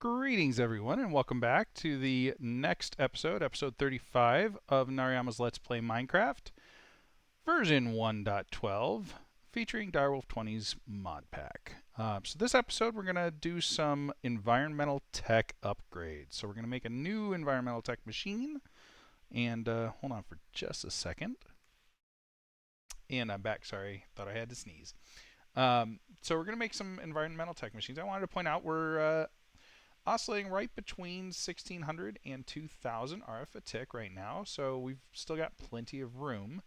Greetings, everyone, and welcome back to the next episode, episode 35 of Nariyama's Let's Play Minecraft, version 1.12, featuring Direwolf 20's mod pack. So this episode, we're going to do some environmental tech upgrades. So we're going to make a new environmental tech machine, and hold on for just a second. And I'm back, sorry, thought I had to sneeze. So we're going to make some environmental tech machines. I wanted to point out we're oscillating right between 1600 and 2000 RF a tick right now, so we've still got plenty of room.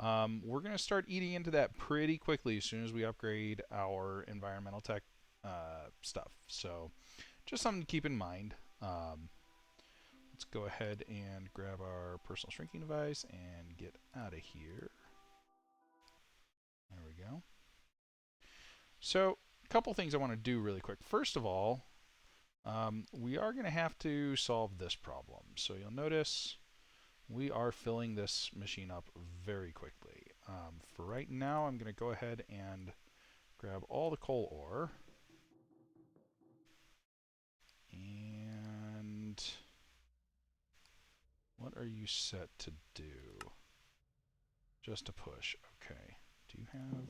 We're going to start eating into that pretty quickly as soon as we upgrade our environmental tech stuff. So just something to keep in mind. Let's go ahead and grab our personal shrinking device and get out of here. There we go. So a couple things I want to do really quick. First of all, we are going to have to solve this problem. So you'll notice we are filling this machine up very quickly. For right now, I'm going to go ahead and grab all the coal ore. And what are you set to do? Just a push. Okay. Do you have...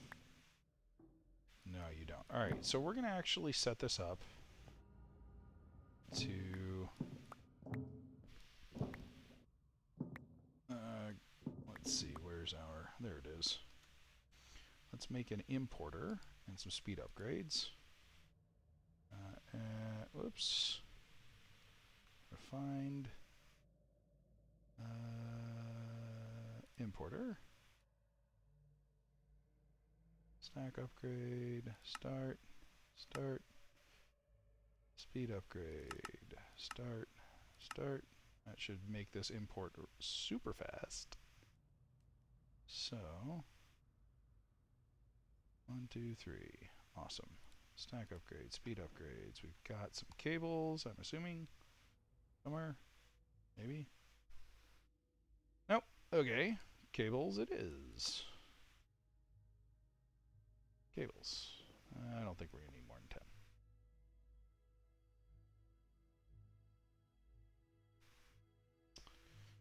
No, you don't. Alright, so we're going to actually set this up to... let's see, where's our... There it is. Let's make an importer and some speed upgrades. Whoops. Refined. Importer. Stack upgrade. Start. Start. Speed upgrade. Start. Start. That should make this import super fast. So, 1, 2, 3. Awesome. Stack upgrades, speed upgrades. We've got some cables, I'm assuming. Somewhere. Maybe. Nope. Okay. Cables it is. Cables. I don't think we're going to need more than 10.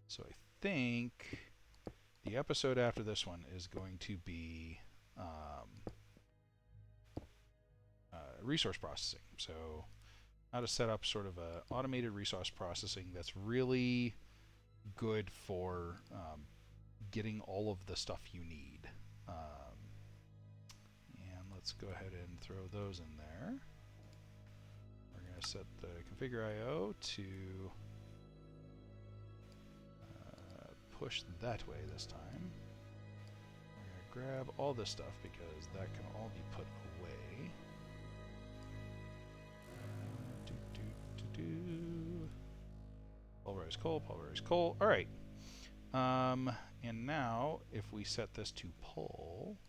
So I think the episode after this one is going to be resource processing. So how to set up sort of a automated resource processing that's really good for getting all of the stuff you need. And let's go ahead and throw those in there. We're going to set the configure IO to push that way this time. We're going to grab all this stuff because that can all be put away. Pulverize coal, pulverize coal. All right. And now, if we set this to pull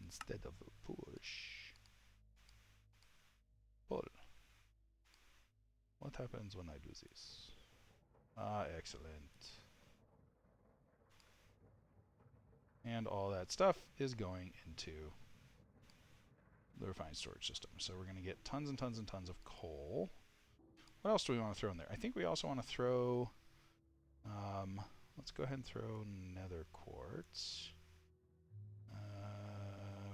instead of push, pull. What happens when I do this? Ah, excellent. And all that stuff is going into the refined storage system. So we're going to get tons and tons and tons of coal. What else do we want to throw in there? I think we also want to throw... let's go ahead and throw nether quartz.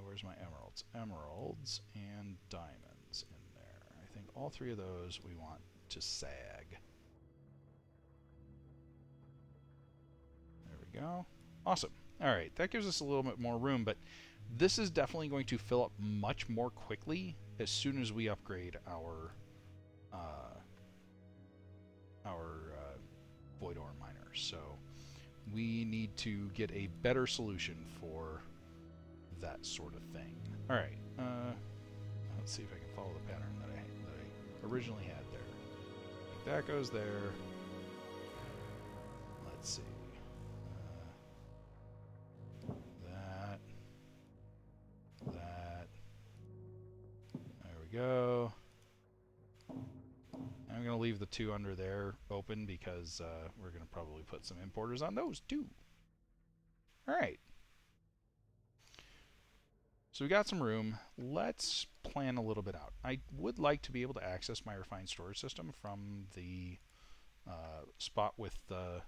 Where's my emeralds? Emeralds and diamonds in there. I think all three of those we want to sag. There we go. Awesome. Alright, that gives us a little bit more room, but this is definitely going to fill up much more quickly as soon as we upgrade our void ore miner. So we need to get a better solution for that sort of thing. All right, let's see if I can follow the pattern that I originally had there. Like that goes there. Let's see. That. There we go. I'm going to leave the two under there open because we're going to probably put some importers on those too. All right. So we got some room. Let's plan a little bit out. I would like to be able to access my refined storage system from the spot with the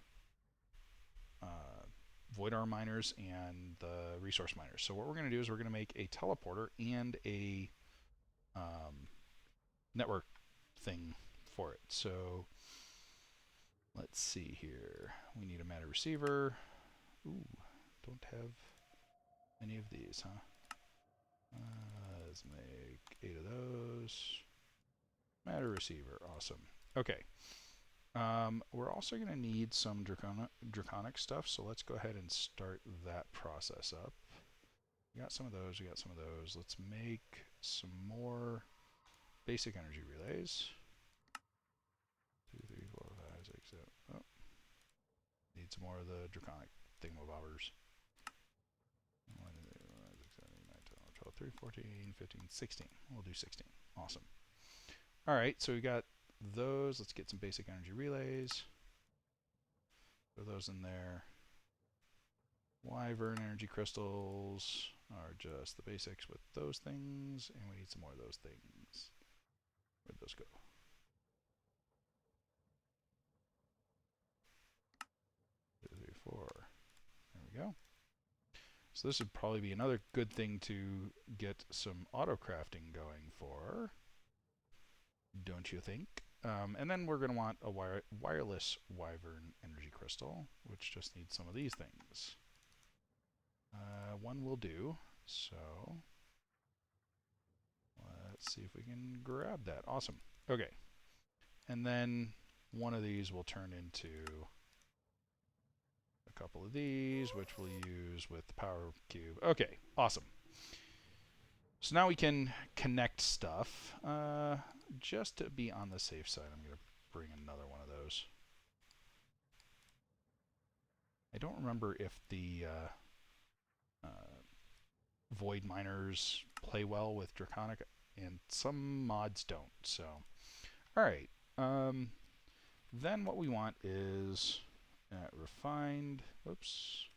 void arm miners and the resource miners. So what we're going to do is we're going to make a teleporter and a network thing for it. So let's see here. We need a matter receiver. Ooh, don't have any of these, huh? Let's make 8 of those. Matter receiver, awesome. Okay. We're also going to need some draconic stuff, so let's go ahead and start that process up. We got some of those, we got some of those. Let's make some more basic energy relays. 2, 3, 4, 5, 6, 7. Oh. Need some more of the draconic thingamabobbers. 1, 2, 3, 4, 5, 6, 7, 8, 9, 10, 11, 12, 13, 14, 15, 16. We'll do 16. Awesome. Alright, so we got those. Let's get some basic energy relays. Throw those in there. Wyvern energy crystals are just the basics with those things, and we need some more of those things. Where'd those go? 2, 3, 4. There we go. So this would probably be another good thing to get some auto crafting going for, don't you think? And then we're going to want a wireless Wyvern energy crystal, which just needs some of these things. One will do, so let's see if we can grab that. Awesome. Okay. And then one of these will turn into a couple of these, which we'll use with the power cube. Okay, awesome. So now we can connect stuff. Just to be on the safe side, I'm going to bring another one of those. I don't remember if the void miners play well with draconic, and some mods don't. So, all right. Then what we want is refined. Oops.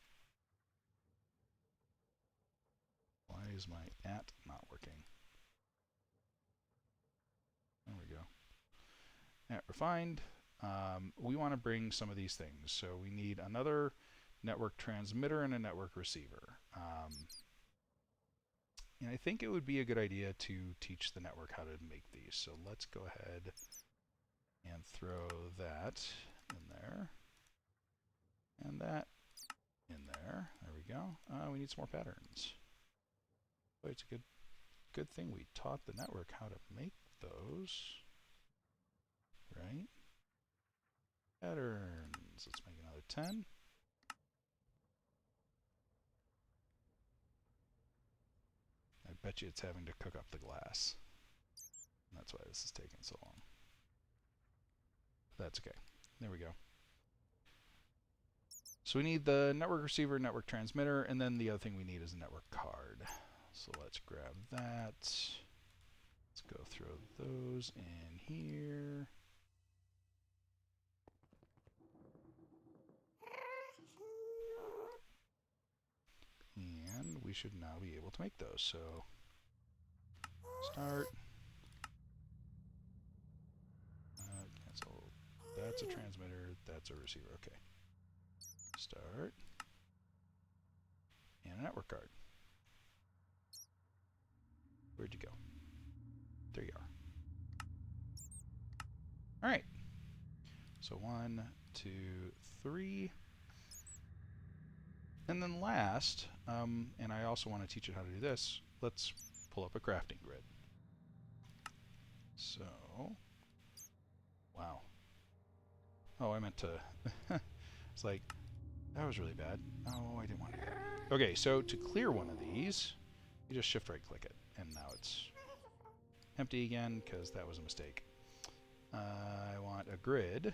Why is my at not working? There we go. At refined. We want to bring some of these things. So we need another network transmitter and a network receiver. And I think it would be a good idea to teach the network how to make these. So let's go ahead and throw that in there. And that in there. There we go. We need some more patterns. But it's a good thing we taught the network how to make those. Right? Patterns. Let's make another 10. I bet you it's having to cook up the glass. And that's why this is taking so long. But that's okay. There we go. So we need the network receiver, network transmitter, and then the other thing we need is a network card. So let's grab that. Let's go throw those in here. And we should now be able to make those. So start. Cancel. That's a transmitter. That's a receiver. Okay. Start. And a network card. Where'd you go? There you are. All right. So 1, 2, 3. And then last, and I also want to teach you how to do this, let's pull up a crafting grid. So, wow. Oh, I meant to, it's like, that was really bad. Oh, I didn't want to do that. Okay, so to clear one of these, you just shift right click it, and now it's empty again, because that was a mistake. I want a grid.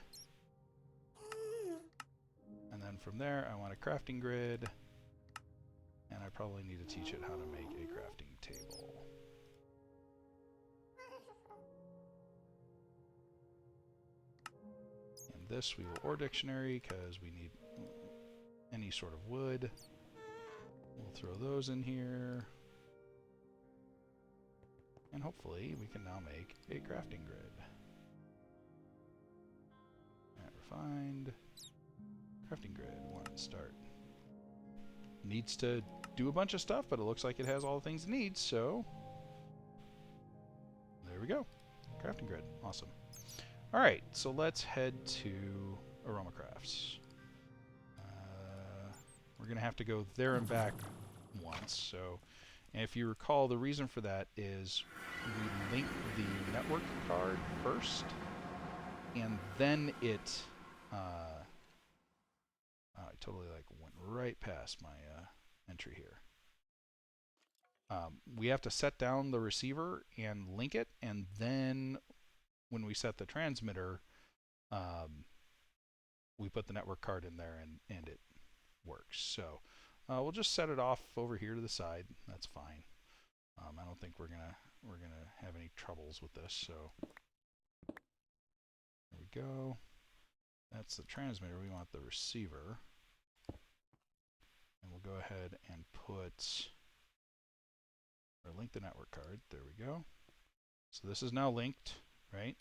And then from there, I want a crafting grid. And I probably need to teach it how to make a crafting table. And this we will ore dictionary, because we need any sort of wood. We'll throw those in here. And hopefully we can now make a crafting grid. Refined. Crafting grid, 1, start. Needs to do a bunch of stuff, but it looks like it has all the things it needs, so there we go. Crafting grid, awesome. Alright, so let's head to Aroma Crafts. We're going to have to go there and back once, so if you recall, the reason for that is we link the network card first, and then it I totally went right past my entry here. We have to set down the receiver and link it, and then when we set the transmitter, we put the network card in there and it works. So we'll just set it off over here to the side. That's fine. I don't think we're gonna have any troubles with this. So there we go. That's the transmitter. We want the receiver. And we'll go ahead and put, or link the network card. There we go. So this is now linked, right?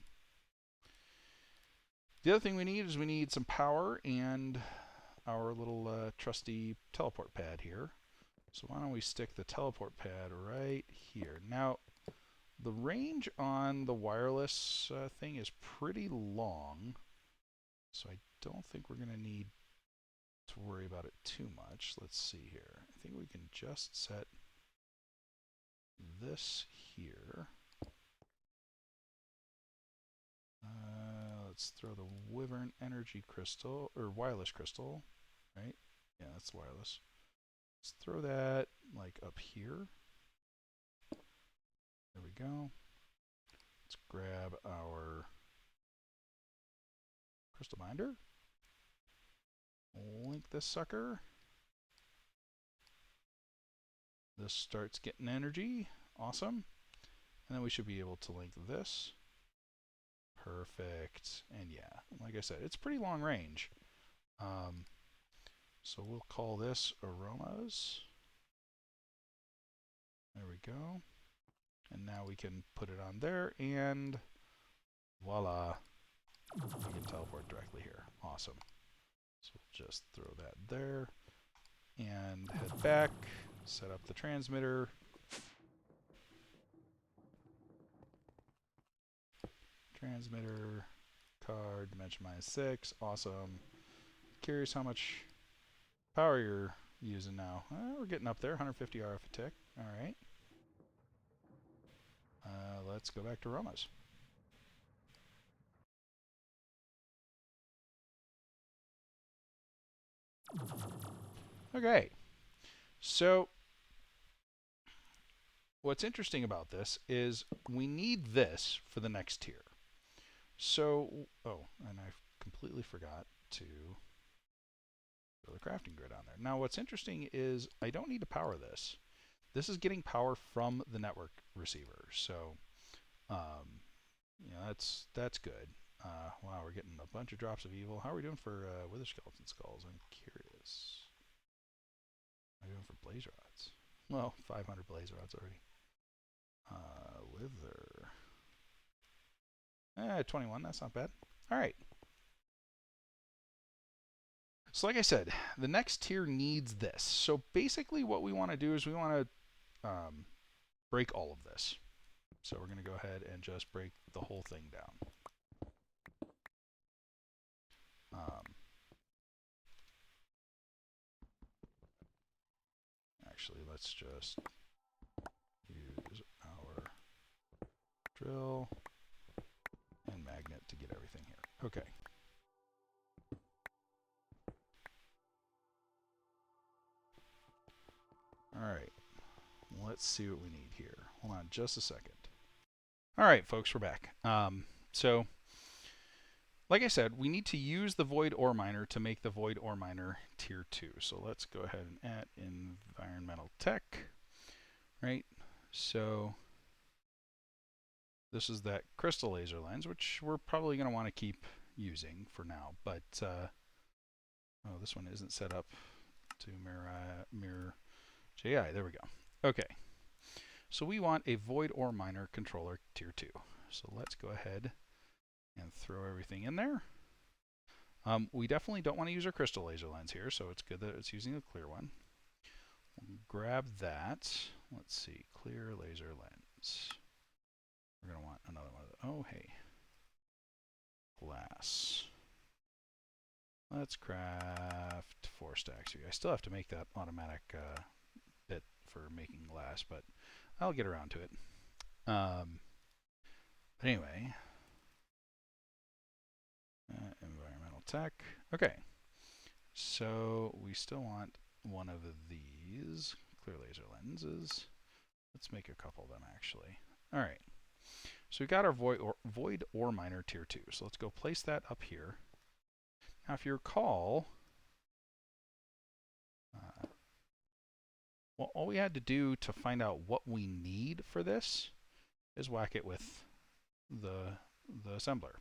The other thing we need is we need some power and our little trusty teleport pad here. So why don't we stick the teleport pad right here. Now, the range on the wireless thing is pretty long, so I don't think we're going to need to worry about it too much. Let's see here. I think we can just set this here. Let's throw the Wyvern Energy Crystal, or Wireless Crystal, right? Yeah, that's wireless. Let's throw that like up here. There we go. Let's grab our crystal binder. Link this sucker. This starts getting energy. Awesome. And then we should be able to link this. Perfect. And yeah, like I said, it's pretty long range. So we'll call this aromas. There we go. And now we can put it on there, and voila, we can teleport directly here. Awesome. So we'll just throw that there and head back, set up the transmitter. Transmitter, card, dimension -6, awesome. Curious how much power you're using now. We're getting up there, 150 RF a tick. All right. Let's go back to Roma's. Okay. So what's interesting about this is we need this for the next tier. So, oh, and I completely forgot to throw the crafting grid on there. Now what's interesting is I don't need to power this. This is getting power from the network receiver. So, you know, that's good. Wow, we're getting a bunch of drops of evil. How are we doing for wither skeleton skulls? I'm curious. How are we doing for blaze rods? Well, 500 blaze rods already. Wither. 21, that's not bad. All right. So like I said, the next tier needs this. So basically what we want to do is we want to break all of this. So we're going to go ahead and just break the whole thing down. Actually, let's just use our drill and magnet to get everything here. Okay. All right. Let's see what we need here. Hold on just a second. All right, folks, we're back. So, like I said, we need to use the Void Ore Miner to make the Void Ore Miner Tier 2. So let's go ahead and add Environmental Tech, right? So this is that crystal laser lens, which we're probably going to want to keep using for now. But, oh, this one isn't set up to mirror JI. There we go. Okay. So we want a void ore miner controller tier 2. So let's go ahead and throw everything in there. We definitely don't want to use our crystal laser lens here, so it's good that it's using a clear one. We'll grab that. Let's see, clear laser lens. We're going to want another one of those. Oh, hey. Glass. Let's craft 4 stacks here. I still have to make that automatic bit for making glass, but I'll get around to it. But anyway, environmental tech. Okay, so we still want one of these clear laser lenses. Let's make a couple of them actually. All right, so we got our void ore miner tier 2. So let's go place that up here. Now, if you recall, well, all we had to do to find out what we need for this is whack it with the assembler.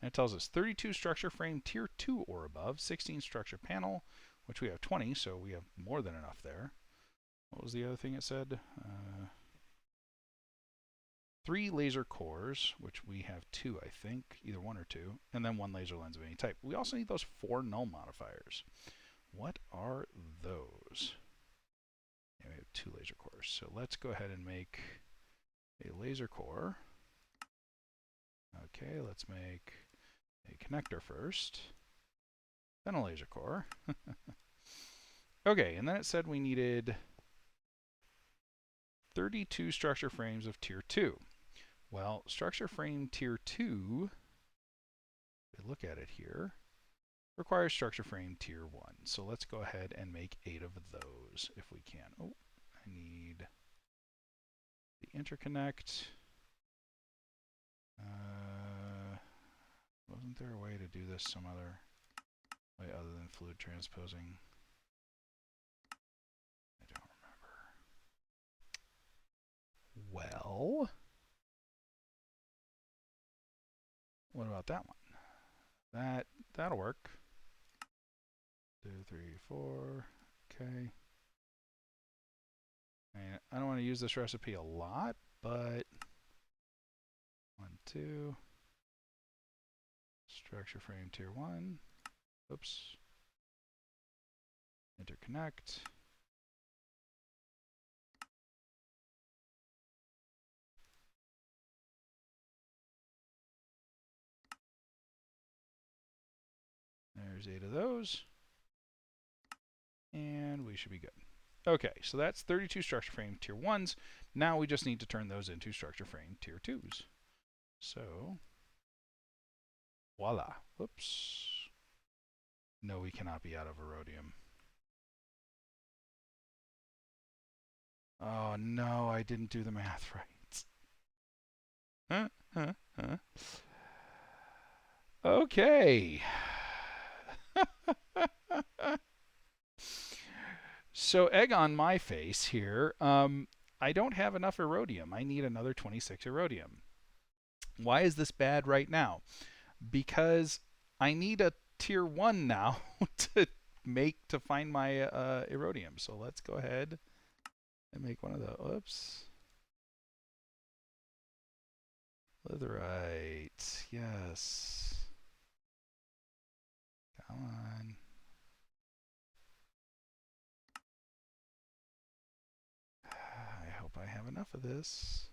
And it tells us 32 structure frame tier 2 or above, 16 structure panel, which we have 20, so we have more than enough there. What was the other thing it said? 3 laser cores, which we have 2, I think, either 1 or 2, and then 1 laser lens of any type. We also need those 4 null modifiers. What are those? Yeah, we have 2 laser cores. So let's go ahead and make a laser core. Okay, let's make a connector first, then a laser core. Okay, and then it said we needed 32 structure frames of tier 2. Well, structure frame tier 2, if we look at it here, requires structure frame tier 1. So let's go ahead and make 8 of those if we can. Oh, I need the interconnect. Wasn't there a way to do this some other way other than fluid transposing? I don't remember. Well, what about that one? That'll work. 2, 3, 4. Okay. I don't want to use this recipe a lot, but 1, 2. Structure frame tier 1. Oops. Interconnect. There's 8 of those. And we should be good. Okay, so that's 32 structure frame tier 1s. Now we just need to turn those into structure frame tier 2s. So, voila. Whoops. No, we cannot be out of erodium. Oh no, I didn't do the math right. Okay. So egg on my face here. I don't have enough erodium. I need another 26 erodium. Why is this bad right now? Because I need a tier 1 now to find my erodium. So let's go ahead and make one of those. Oops. Litherite. Yes. Come on. I hope I have enough of this.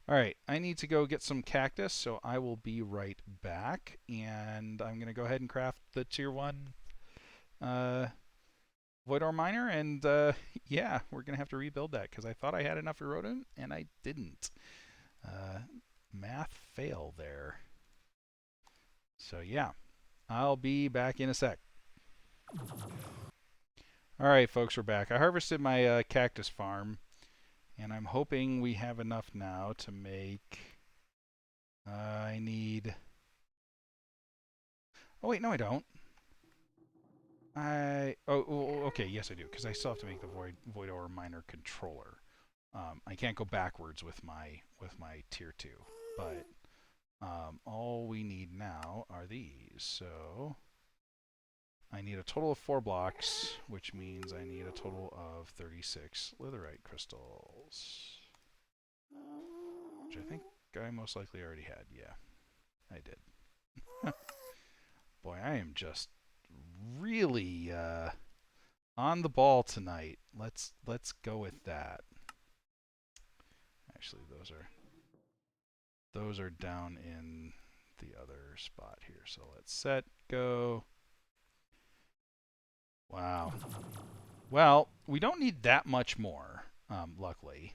Alright, I need to go get some cactus, so I will be right back. And I'm going to go ahead and craft the tier 1 void ore miner. And yeah, we're going to have to rebuild that because I thought I had enough erodium, and I didn't. Math fail there. So yeah, I'll be back in a sec. Alright, folks, we're back. I harvested my cactus farm. And I'm hoping we have enough now to make... I need... Oh, wait, no, I don't. Okay, yes, I do, because I still have to make the void ore miner controller. I can't go backwards with my tier 2, but all we need now are these. So I need a total of 4 blocks, which means I need a total of 36 litherite crystals. Which I think I most likely already had. Yeah, I did. Boy, I am just really on the ball tonight. Let's go with that. Actually, those are down in the other spot here. So let's set, go. Wow. Well, we don't need that much more, luckily.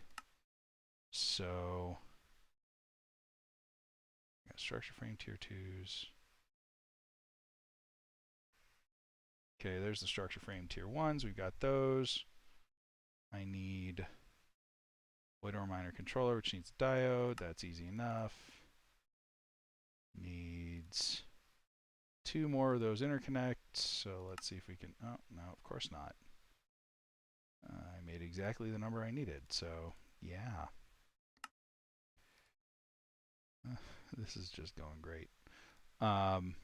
So, got structure frame tier 2s. Okay, there's the structure frame tier 1s. We've got those. I need Void Ore Miner controller, which needs a diode. That's easy enough. Needs 2 more of those interconnects. So let's see if we can. Oh, no, of course not. I made exactly the number I needed. So, yeah. This is just going great. And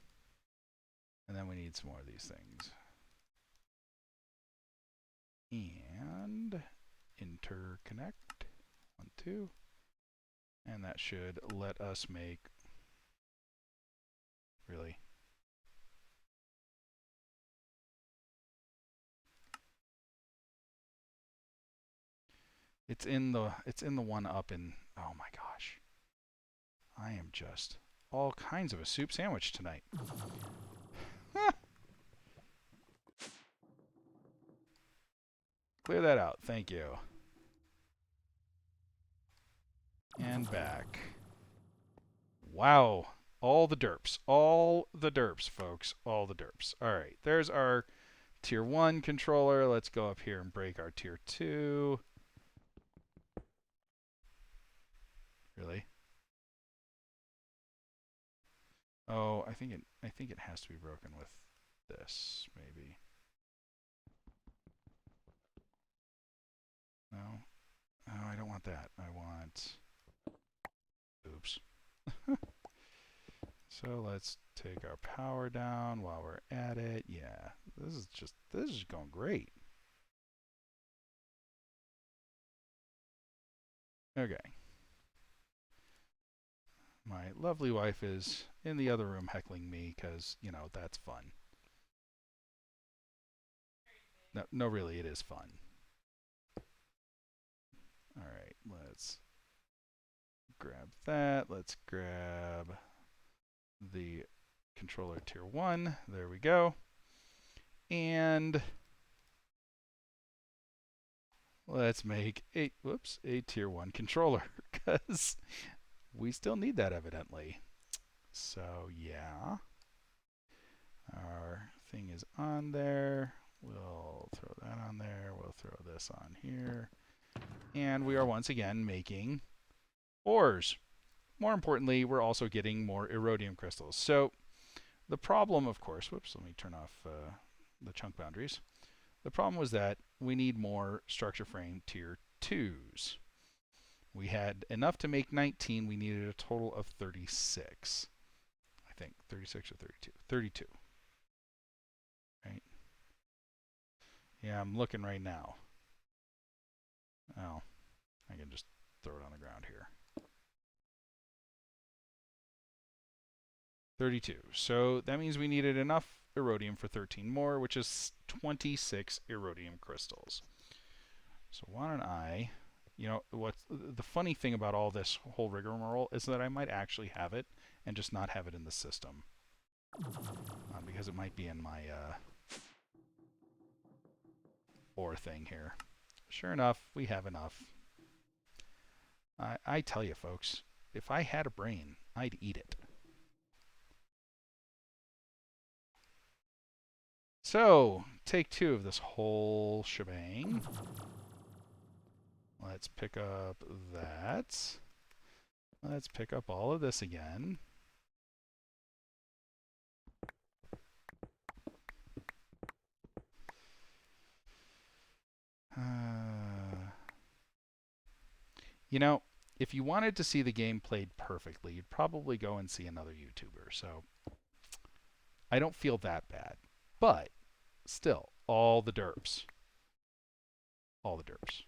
then we need some more of these things. And interconnect. 1, 2. And that should let us make. Really? It's in the one up in. Oh my gosh. I am just all kinds of a soup sandwich tonight. Clear that out. Thank you. And back. Wow. All the derps. All the derps, folks. All the derps. All right. There's our tier 1 controller. Let's go up here and break our tier 2. Really? Oh, I think it has to be broken with this, maybe. No. Oh, I don't want that. I want. Oops. So let's take our power down while we're at it. Yeah, this is going great. Okay. My lovely wife is in the other room heckling me because, you know, that's fun. No, really, it is fun. All right, let's grab that. Let's grab the controller tier 1. There we go. And let's make a tier 1 controller because we still need that evidently. So yeah, our thing is on there. We'll throw that on there. We'll throw this on here. And we are once again making ores. More importantly, we're also getting more iridium crystals. So the problem, of course, whoops, let me turn off the chunk boundaries. The problem was that we need more structure frame tier 2s. We had enough to make 19. We needed a total of 36. I think 36 or 32. 32. Right? Yeah, I'm looking right now. Oh, I can just throw it on the ground here. 32. So that means we needed enough iridium for 13 more, which is 26 iridium crystals. So why don't I, you know, what's the funny thing about all this whole rigmarole is that I might actually have it and just not have it in the system. Because it might be in my ore thing here. Sure enough, we have enough. I tell you, folks, if I had a brain, I'd eat it. So, take 2 of this whole shebang. Let's pick up that. Let's pick up all of this again. You know, if you wanted to see the game played perfectly, you'd probably go and see another YouTuber. So I don't feel that bad. But still, all the derps. All the derps.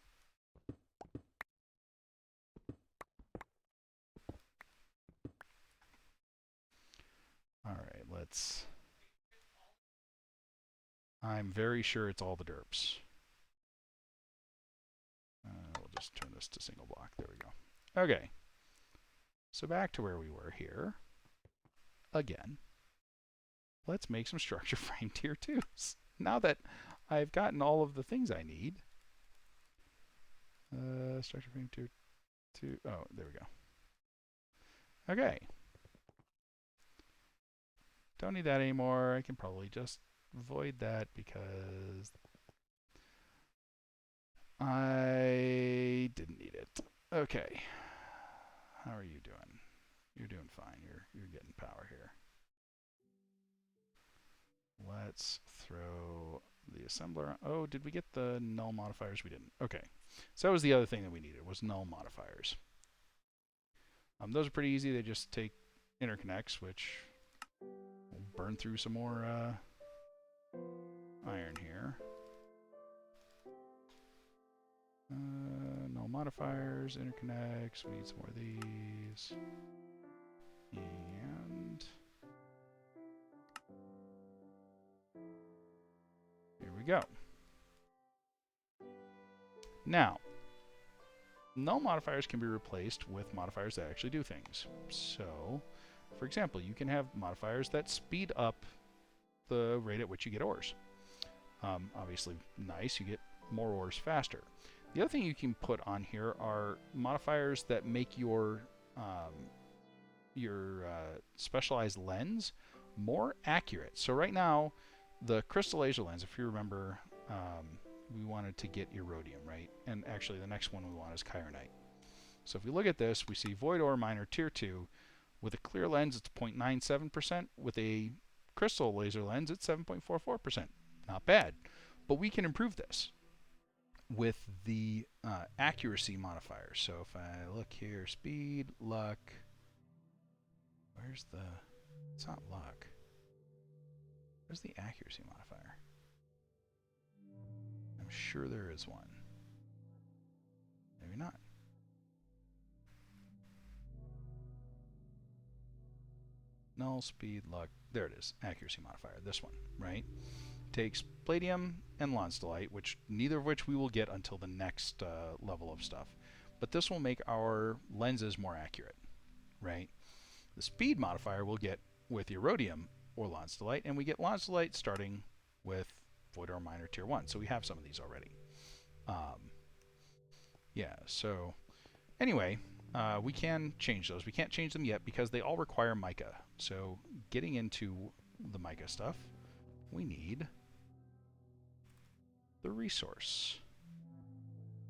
All right, let's... I'm very sure it's all the derps. We'll just turn this to single block. There we go. Okay. So back to where we were here. Again. Let's make some structure frame tier 2s. Now that I've gotten all of the things I need. Structure frame tier 2. Oh, there we go. Okay. Don't need that anymore. I can probably just void that because I didn't need it. Okay. How are you doing? You're doing fine. You're getting power here. Let's throw the assembler. Oh, did we get the null modifiers? We didn't. Okay. So that was the other thing that we needed, was null modifiers. Those are pretty easy. They just take interconnects, which will burn through some more iron here. Null modifiers, interconnects. We need some more of these. And here we go. Now, null modifiers can be replaced with modifiers that actually do things. So, for example, you can have modifiers that speed up the rate at which you get ores. Obviously, nice, you get more ores faster. The other thing you can put on here are modifiers that make your specialized lens more accurate. So right now, the crystal laser lens, if you remember, we wanted to get Erodium, right? And actually the next one we want is Chironite. So if we look at this, we see Void Ore Miner Tier 2. With a clear lens, it's 0.97%. With a crystal laser lens, it's 7.44%. Not bad. But we can improve this with the accuracy modifier. So if I look here, speed, luck. Where's the... It's not luck. Where's the accuracy modifier? I'm sure there is one. Maybe not. Null, speed, luck. There it is. Accuracy modifier. This one, right? Takes palladium and lonstellite, which neither of which we will get until the next level of stuff. But this will make our lenses more accurate, right? The speed modifier we'll get with Erodium or lonstellite, and we get lonstellite starting with Void Ore Miner Tier 1. So we have some of these already. Yeah, so anyway, we can change those. We can't change them yet because they all require mica. So getting into the mica stuff, we need the resource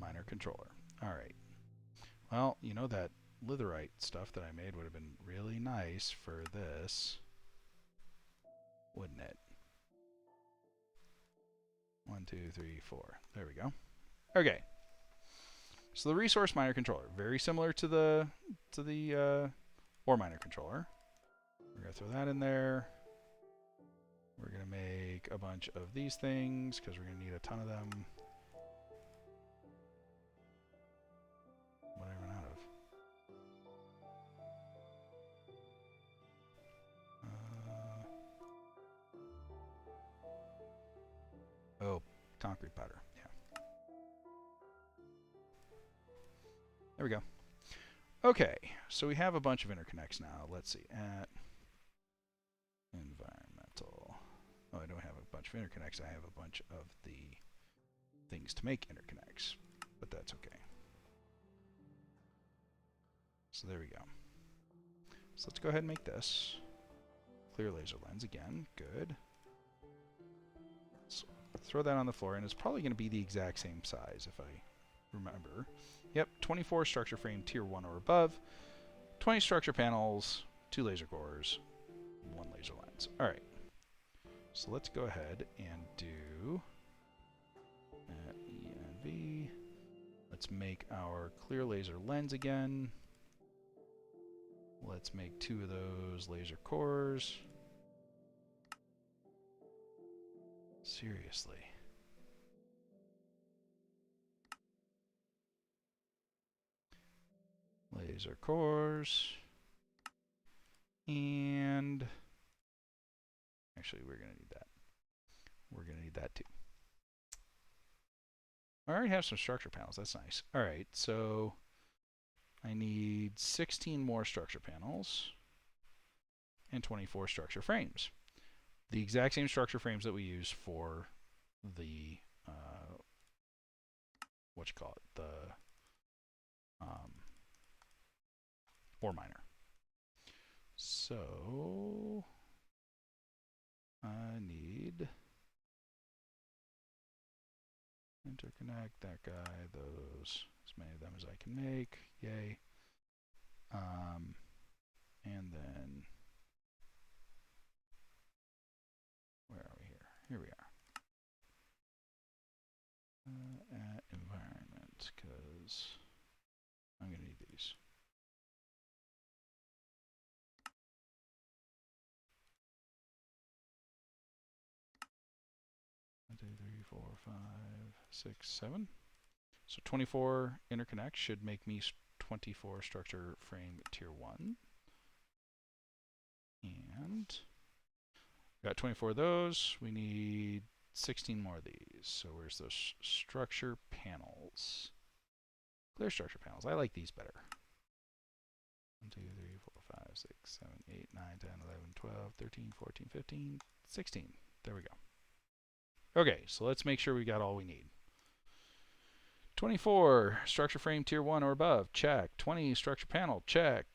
miner controller. All right. Well, you know that litherite stuff that I made would have been really nice for this, wouldn't it? 1, 2, 3, 4. There we go. Okay. So the resource miner controller, very similar to the ore miner controller. We're gonna throw that in there. We're gonna make a bunch of these things because we're gonna need a ton of them. What did I run out of? Oh, concrete powder. Yeah. There we go. Okay, so we have a bunch of interconnects now. Let's see. At environmental. Oh, I don't have a bunch of interconnects. I have a bunch of the things to make interconnects, but that's okay. So there we go. So let's go ahead and make this. Clear laser lens again. Good. So throw that on the floor, and it's probably going to be the exact same size if I remember. Yep, 24 structure frame tier 1 or above, 20 structure panels, 2 laser cores, 1 laser lens. All right. So let's go ahead and do ENV. Let's make our clear laser lens again. Let's make 2 of those laser cores. Seriously. Laser cores. And actually, we're going to need that. We're going to need that too. I already have some structure panels. That's nice. All right, so I need 16 more structure panels and 24 structure frames. The exact same structure frames that we use for the, the ore miner. So I need interconnect, that guy, those, as many of them as I can make. Yay. And then, where are we here? Here we are. At environment, because I'm going to need these. 1, 2, 3, 4, 5, 6, 7. So 24 interconnect should make me 24 structure frame tier 1. And got 24 of those. We need 16 more of these. So where's those structure panels? Clear structure panels. I like these better. 1, 2, 3, 4, 5, 6, 7, 8, 9, 10, 11, 12, 13, 14, 15, 16. There we go. Okay, so let's make sure we got all we need. 24 structure frame tier 1 or above, check. 20 structure panel, check.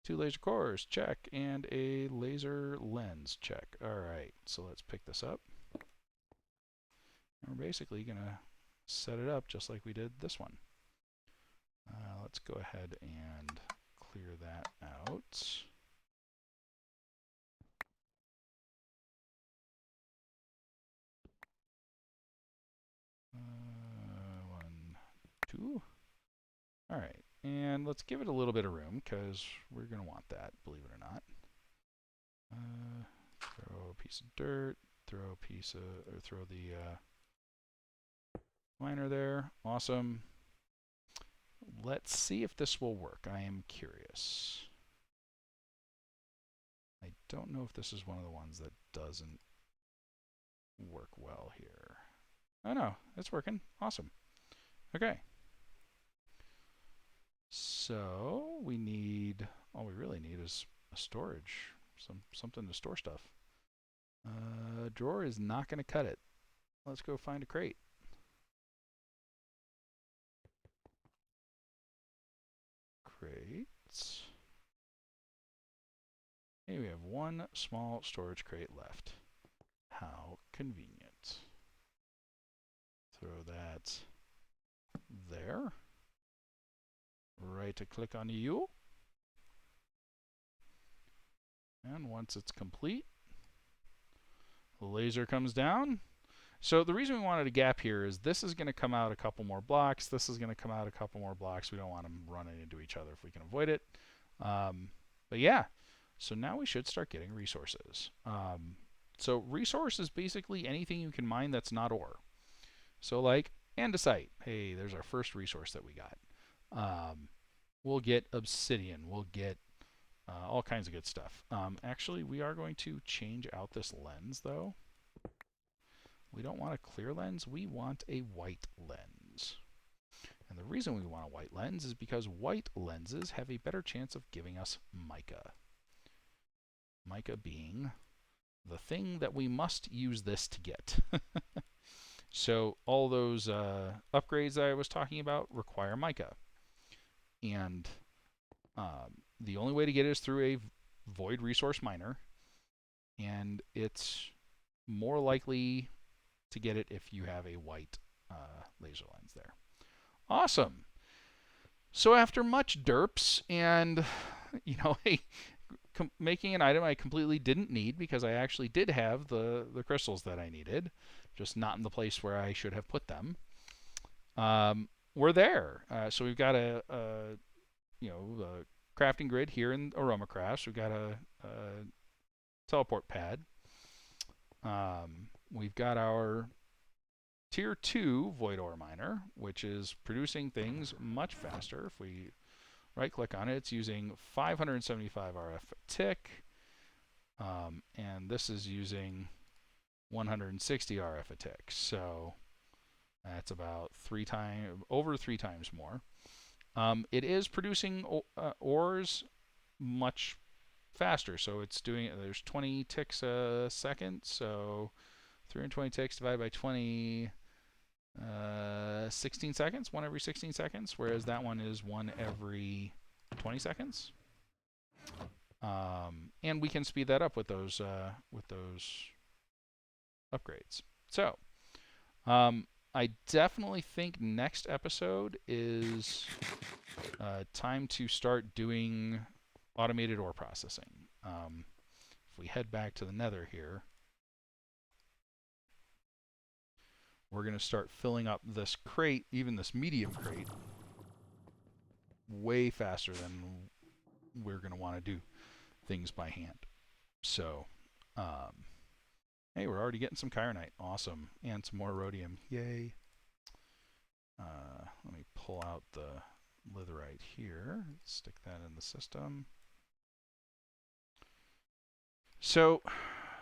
2 laser cores, check. And a laser lens, check. All right, so let's pick this up. And we're basically going to set it up just like we did this one. Let's go ahead and clear that out. One, two. All right, and let's give it a little bit of room because we're going to want that, believe it or not. Throw a piece of dirt, throw the miner there. Awesome. Let's see if this will work. I am curious. I don't know if this is one of the ones that doesn't work well here. Oh no, it's working. Awesome. Okay. So we need, all we really need is a storage, something to store stuff. Drawer is not going to cut it. Let's go find a crate. Crates. Hey, we have one small storage crate left. How convenient. Throw that there. Right to click on you. And once it's complete, the laser comes down. So the reason we wanted a gap here is this is going to come out a couple more blocks. This is going to come out a couple more blocks. We don't want them running into each other if we can avoid it. But yeah, so now we should start getting resources. So resource is basically anything you can mine that's not ore. So like andesite. Hey, there's our first resource that we got. We'll get obsidian. We'll get all kinds of good stuff. Actually, we are going to change out this lens though. We don't want a clear lens, we want a white lens. And the reason we want a white lens is because white lenses have a better chance of giving us mica. Mica being the thing that we must use this to get. So all those upgrades that I was talking about require mica. And the only way to get it is through a void resource miner. And it's more likely to get it if you have a white laser lens there. Awesome. So after much derps and, you know, making an item I completely didn't need because I actually did have the crystals that I needed, just not in the place where I should have put them, we're there. So we've got a crafting grid here in AromaCrafts. We've got a teleport pad. we've got our Tier 2 void ore miner, which is producing things much faster. If we right click on it, it's using 575 RF a tick, and this is using 160 RF a tick. So that's about over three times more. It is producing ores much faster, so it's doing, there's 20 ticks a second, so 320 ticks divided by 20, 16 seconds, one every 16 seconds, whereas that one is one every 20 seconds. And we can speed that up with those upgrades. So I definitely think next episode is time to start doing automated ore processing. If we head back to the nether here, we're going to start filling up this crate, even this medium crate, way faster than we're going to want to do things by hand. So, hey, we're already getting some chironite. Awesome. And some more rhodium. Yay. Let me pull out the litherite here. Stick that in the system. So,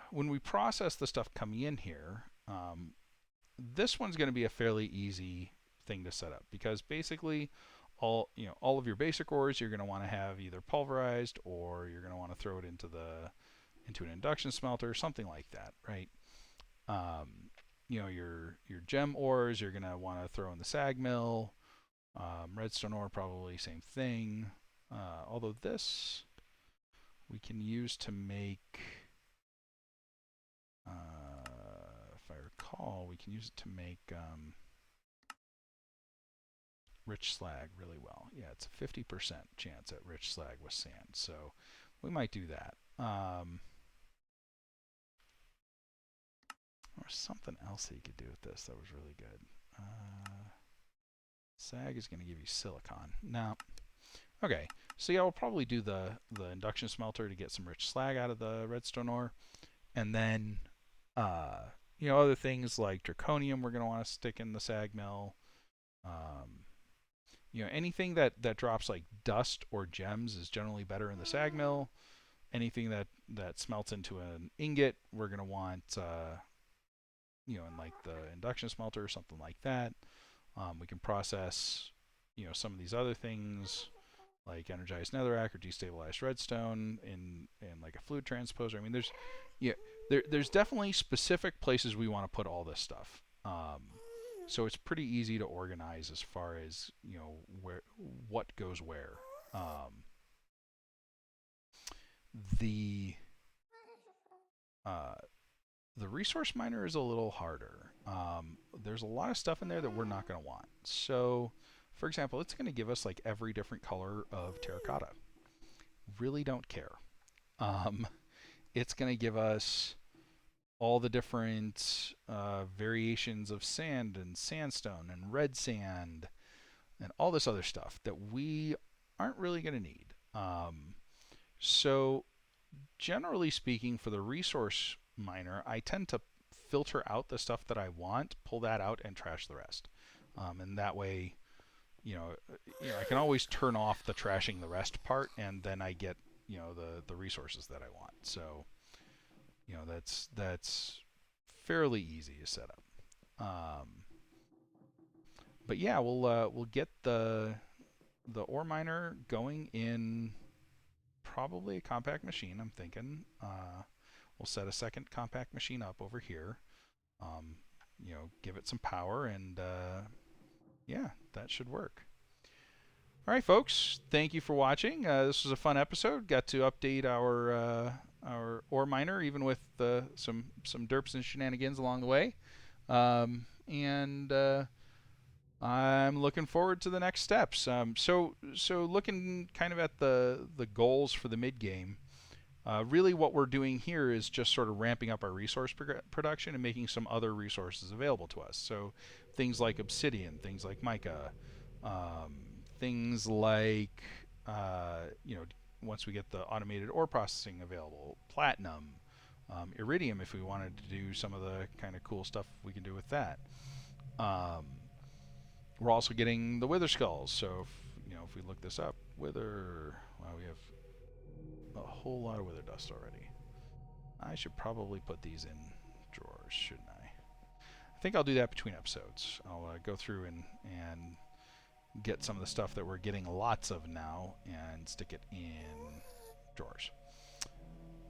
when we process the stuff coming in here, this one's going to be a fairly easy thing to set up, because basically all of your basic ores you're going to want to have either pulverized, or you're going to want to throw it into an induction smelter or something like that, right? Your gem ores you're going to want to throw in the sag mill. Redstone ore probably same thing. Although this we can use to make, if I recall, we can use it to make rich slag really well. Yeah, it's a 50% chance at rich slag with sand, so we might do that. Or something else that you could do with this that was really good. Sag is going to give you silicon. No. Okay, so yeah, we'll probably do the induction smelter to get some rich slag out of the redstone ore, and then other things like draconium we're going to want to stick in the sag mill. Anything that drops like dust or gems is generally better in the sag mill. Anything that smelts into an ingot, we're going to want in like the induction smelter or something like that. We can process some of these other things like energized netherrack or destabilized redstone in like a fluid transposer. I mean, there's definitely specific places we want to put all this stuff. So it's pretty easy to organize as far as what goes where. The resource miner is a little harder. There's a lot of stuff in there that we're not going to want. So, for example, it's going to give us like every different color of terracotta. Really don't care. It's going to give us all the different variations of sand and sandstone and red sand and all this other stuff that we aren't really going to need. So generally speaking, for the resource miner, I tend to filter out the stuff that I want, pull that out, and trash the rest. And that way, I can always turn off the trashing the rest part, and then I get the resources that I want. So that's fairly easy to set up. But yeah, we'll get the ore miner going in probably a compact machine. I'm thinking we'll set a second compact machine up over here. Give it some power, and yeah, that should work. All right, folks. Thank you for watching. This was a fun episode. Got to update our ore miner, even with some derps and shenanigans along the way. And I'm looking forward to the next steps. So looking kind of at the goals for the mid game. Really, what we're doing here is just sort of ramping up our resource production and making some other resources available to us. So things like obsidian, things like mica, things like once we get the automated ore processing available, platinum, iridium if we wanted to do some of the kind of cool stuff we can do with that. Um, we're also getting the wither skulls. So if we look this up, wither. Wow, we have a whole lot of wither dust already. I should probably put these in drawers, shouldn't I? I think I'll do that between episodes. I'll go through and get some of the stuff that we're getting lots of now and stick it in drawers.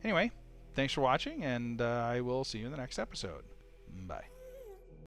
Anyway, thanks for watching, and I will see you in the next episode. Bye.